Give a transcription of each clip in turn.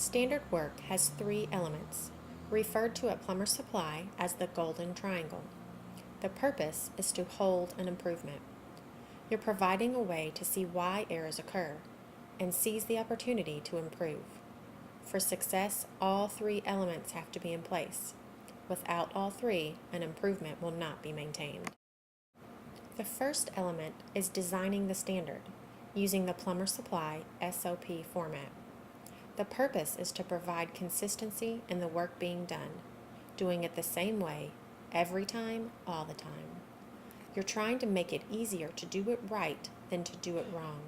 Standard work has three elements, referred to at Plumber Supply as the Golden Triangle. The purpose is to hold an improvement. You're providing a way to see why errors occur and seize the opportunity to improve. For success, all three elements have to be in place. Without all three, an improvement will not be maintained. The first element is designing the standard using the Plumber Supply SOP format. The purpose is to provide consistency in the work being done, doing it the same way, every time, all the time. You're trying to make it easier to do it right than to do it wrong.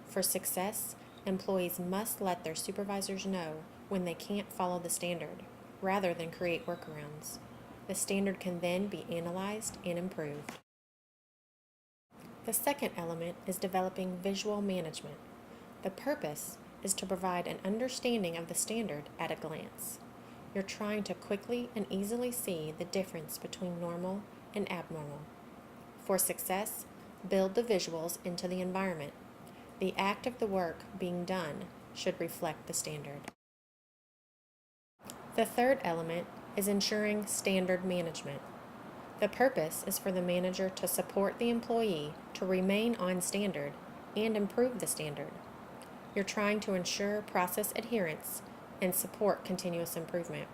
For success, employees must let their supervisors know when they can't follow the standard, rather than create workarounds. The standard can then be analyzed and improved. The second element is developing visual management. The purpose is to provide an understanding of the standard at a glance. You're trying to quickly and easily see the difference between normal and abnormal. For success, build the visuals into the environment. The act of the work being done should reflect the standard. The third element is ensuring standard management. The purpose is for the manager to support the employee to remain on standard and improve the standard. You're trying to ensure process adherence and support continuous improvement.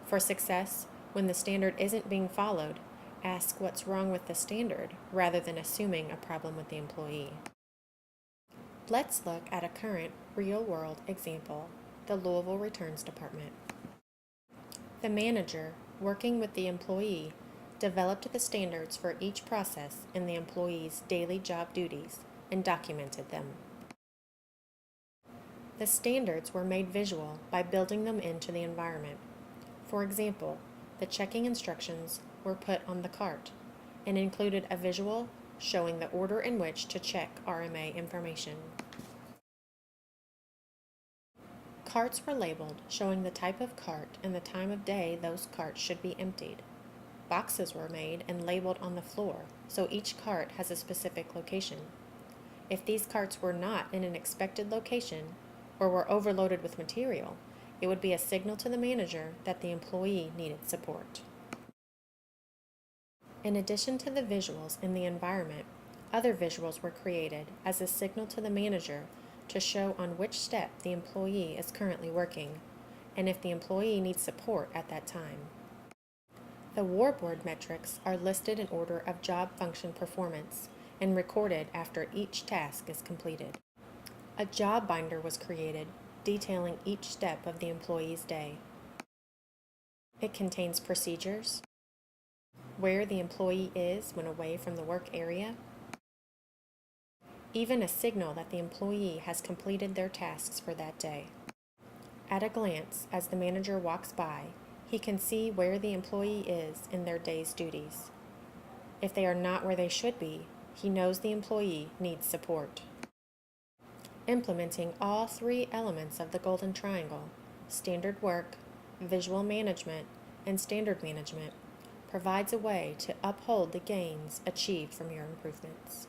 For success, when the standard isn't being followed, ask what's wrong with the standard rather than assuming a problem with the employee. Let's look at a current real-world example, the Louisville Returns Department. The manager, working with the employee, developed the standards for each process in the employee's daily job duties and documented them. The standards were made visual by building them into the environment. For example, the checking instructions were put on the cart and included a visual showing the order in which to check RMA information. Carts were labeled showing the type of cart and the time of day those carts should be emptied. Boxes were made and labeled on the floor, so each cart has a specific location. If these carts were not in an expected location or were overloaded with material, it would be a signal to the manager that the employee needed support. In addition to the visuals in the environment, other visuals were created as a signal to the manager to show on which step the employee is currently working and if the employee needs support at that time. The Warboard metrics are listed in order of job function performance and recorded after each task is completed. A job binder was created detailing each step of the employee's day. It contains procedures, where the employee is when away from the work area, even a signal that the employee has completed their tasks for that day. At a glance, as the manager walks by, he can see where the employee is in their day's duties. If they are not where they should be, he knows the employee needs support. Implementing all three elements of the Golden Triangle, standard work, visual management, and standard management, provides a way to uphold the gains achieved from your improvements.